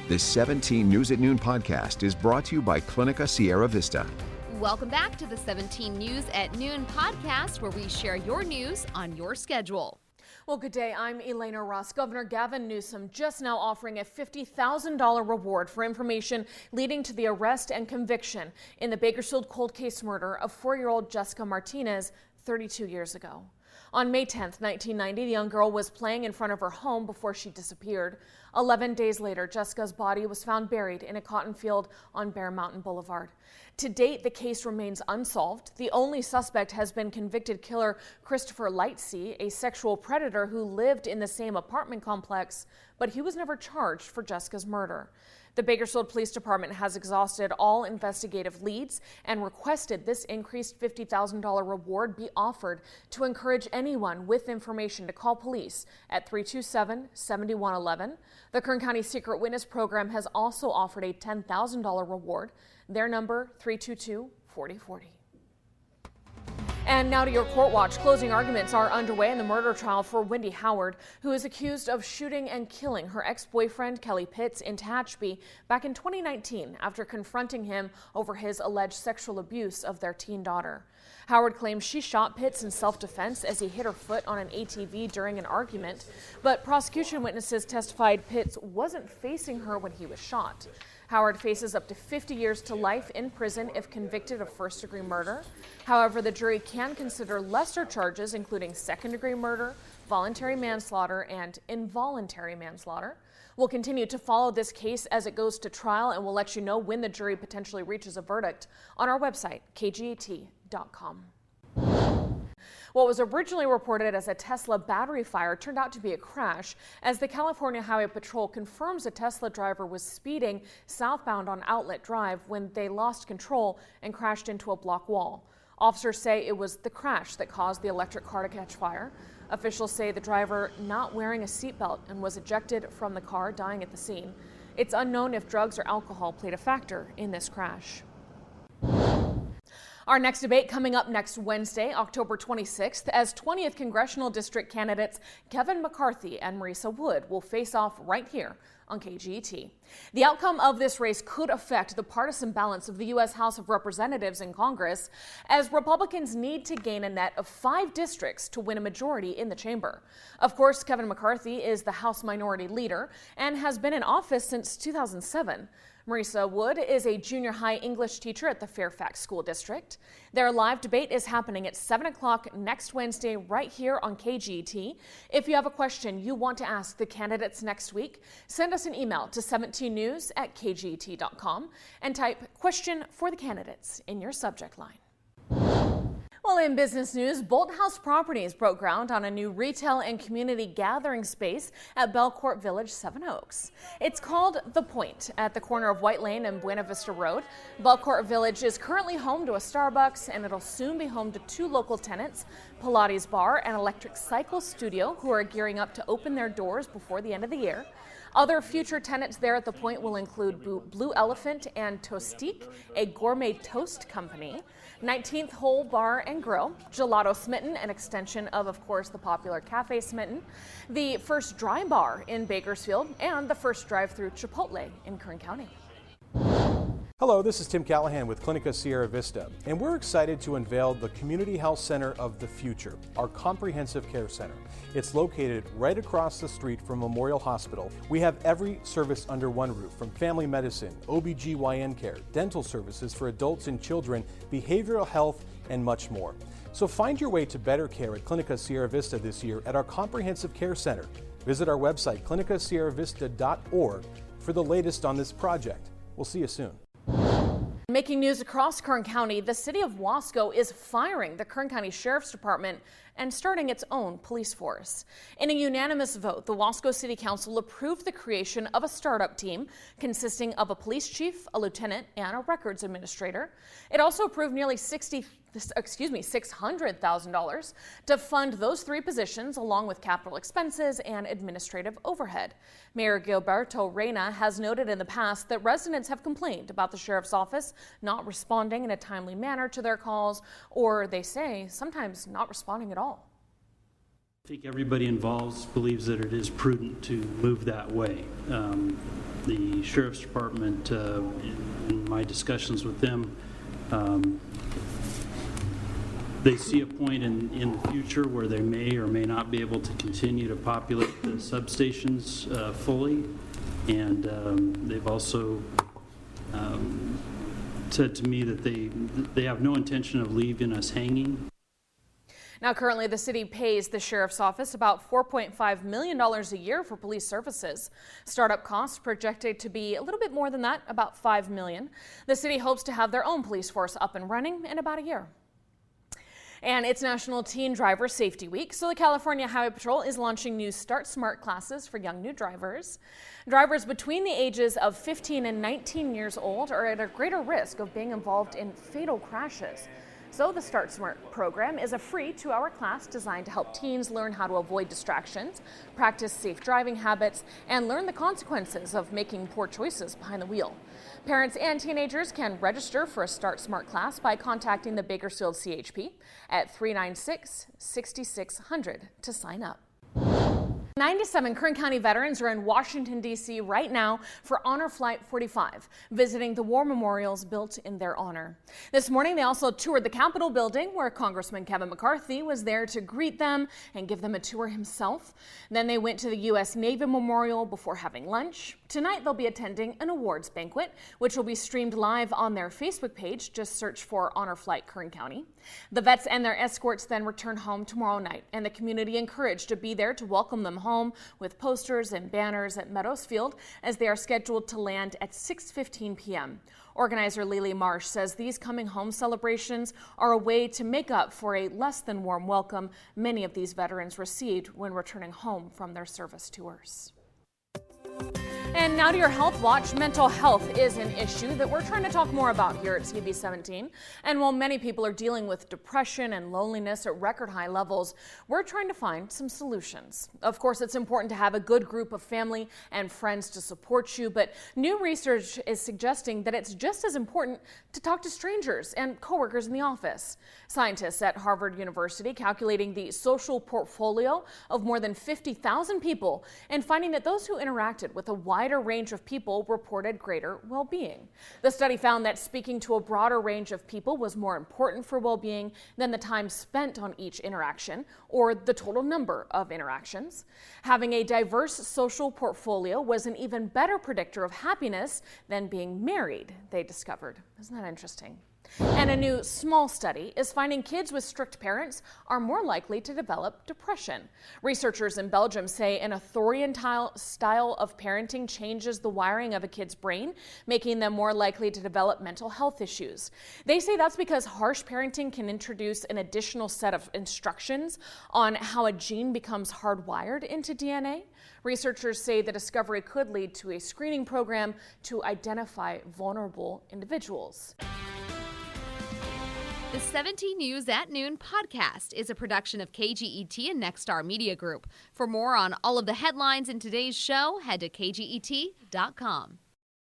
This 17 News at Noon podcast is brought to you by Clinica Sierra Vista. Welcome back to the 17 News at Noon podcast, where we share your news on your schedule. Well, good day. I'm Elena Ross. Governor Gavin Newsom just now offering a $50,000 reward for information leading to the arrest and conviction in the Bakersfield cold case murder of 4-year-old Jessica Martinez 32 years ago. On May 10, 1990, the young girl was playing in front of her home before she disappeared. 11 days later, Jessica's body was found buried in a cotton field on Bear Mountain Boulevard. To date, the case remains unsolved. The only suspect has been convicted killer Christopher Lightsey, a sexual predator who lived in the same apartment complex, but he was never charged for Jessica's murder. The Bakersfield Police Department has exhausted all investigative leads and requested this increased $50,000 reward be offered to encourage anyone with information to call police at 327-7111. The Kern County Secret Witness Program has also offered a $10,000 reward. Their number, 322-4040. And now to your court watch. Closing arguments are underway in the murder trial for Wendy Howard, who is accused of shooting and killing her ex-boyfriend Kelly Pitts in Tehachapi back in 2019 after confronting him over his alleged sexual abuse of their teen daughter. Howard claims she shot Pitts in self-defense as he hit her foot on an ATV during an argument, but prosecution witnesses testified Pitts wasn't facing her when he was shot. Howard faces up to 50 years to life in prison if convicted of first-degree murder. However, the jury can consider lesser charges, including second-degree murder, voluntary manslaughter, and involuntary manslaughter. We'll continue to follow this case as it goes to trial, and we'll let you know when the jury potentially reaches a verdict on our website, kgat.com. What was originally reported as a Tesla battery fire turned out to be a crash as the California Highway Patrol confirms a Tesla driver was speeding southbound on Outlet Drive when they lost control and crashed into a block wall. Officers say it was the crash that caused the electric car to catch fire. Officials say the driver not wearing a seatbelt and was ejected from the car, dying at the scene. It's unknown if drugs or alcohol played a factor in this crash. Our next debate coming up next Wednesday, October 26th, as 20th Congressional District candidates Kevin McCarthy and Marisa Wood will face off right here on KGET. The outcome of this race could affect the partisan balance of the U.S. House of Representatives in Congress, as Republicans need to gain a net of 5 districts to win a majority in the chamber. Of course, Kevin McCarthy is the House Minority Leader and has been in office since 2007. Marisa Wood is a junior high English teacher at the Fairfax School District. Their live debate is happening at 7 o'clock next Wednesday right here on KGET. If you have a question you want to ask the candidates next week, send us an email to 17news@kget.com and type "question for the candidates" in your subject line. Well, in business news, Bolthouse Properties broke ground on a new retail and community gathering space at Belcourt Village, Seven Oaks. It's called The Point at the corner of White Lane and Buena Vista Road. Belcourt Village is currently home to a Starbucks, and it'll soon be home to 2 local tenants, Pilates Bar and Electric Cycle Studio, who are gearing up to open their doors before the end of the year. Other future tenants there at The Point will include Blue Elephant and Toastique, a gourmet toast company, 19th Hole Bar and Grill, Gelato Smitten, an extension of course, the popular Cafe Smitten, the first dry bar in Bakersfield, and the first drive-through Chipotle in Kern County. Hello, this is Tim Callahan with Clinica Sierra Vista, and we're excited to unveil the Community Health Center of the Future, our comprehensive care center. It's located right across the street from Memorial Hospital. We have every service under one roof, from family medicine, OBGYN care, dental services for adults and children, behavioral health, and much more. So find your way to better care at Clinica Sierra Vista this year at our comprehensive care center. Visit our website, clinicasierravista.org, for the latest on this project. We'll see you soon. Making news across Kern County, the city of Wasco is firing the Kern County Sheriff's Department and starting its own police force. In a unanimous vote, the Wasco City Council approved the creation of a startup team consisting of a police chief, a lieutenant, and a records administrator. It also approved nearly $600,000 to fund those 3 positions, along with capital expenses and administrative overhead. Mayor Gilberto Reyna has noted in the past that residents have complained about the sheriff's office not responding in a timely manner to their calls, or they say sometimes not responding at all. I think everybody involved believes that it is prudent to move that way. The Sheriff's Department, in my discussions with them, they see a point in the future where they may or may not be able to continue to populate the substations fully, and they've also said to me that they have no intention of leaving us hanging. Now, currently, the city pays the sheriff's office about $4.5 million a year for police services. Startup costs projected to be a little bit more than that, about $5 million. The city hopes to have their own police force up and running in about a year. And it's National Teen Driver Safety Week, so the California Highway Patrol is launching new Start Smart classes for young new drivers. Drivers between the ages of 15 and 19 years old are at a greater risk of being involved in fatal crashes. So the Start Smart program is a free 2-hour class designed to help teens learn how to avoid distractions, practice safe driving habits, and learn the consequences of making poor choices behind the wheel. Parents and teenagers can register for a Start Smart class by contacting the Bakersfield CHP at 396-6600 to sign up. 97 Kern County veterans are in Washington, D.C. right now for Honor Flight 45, visiting the war memorials built in their honor. This morning, they also toured the Capitol building, where Congressman Kevin McCarthy was there to greet them and give them a tour himself. Then they went to the U.S. Navy Memorial before having lunch. Tonight, they'll be attending an awards banquet, which will be streamed live on their Facebook page. Just search for Honor Flight Kern County. The vets and their escorts then return home tomorrow night, and the community encouraged to be there to welcome them home with posters and banners at Meadows Field as they are scheduled to land at 6:15 p.m. Organizer Lily Marsh says these coming home celebrations are a way to make up for a less than warm welcome many of these veterans received when returning home from their service tours. And now to your Health Watch. Mental health is an issue that we're trying to talk more about here at CB17. And while many people are dealing with depression and loneliness at record high levels, we're trying to find some solutions. Of course, it's important to have a good group of family and friends to support you, but new research is suggesting that it's just as important to talk to strangers and coworkers in the office. Scientists at Harvard University calculating the social portfolio of more than 50,000 people and finding that those who interacted with a wider range of people reported greater well-being. The study found that speaking to a broader range of people was more important for well-being than the time spent on each interaction or the total number of interactions. Having a diverse social portfolio was an even better predictor of happiness than being married, they discovered. Isn't that interesting? And a new small study is finding kids with strict parents are more likely to develop depression. Researchers in Belgium say an authoritarian style of parenting changes the wiring of a kid's brain, making them more likely to develop mental health issues. They say that's because harsh parenting can introduce an additional set of instructions on how a gene becomes hardwired into DNA. Researchers say the discovery could lead to a screening program to identify vulnerable individuals. The 17 News at Noon podcast is a production of KGET and Nexstar Media Group. For more on all of the headlines in today's show, head to kget.com.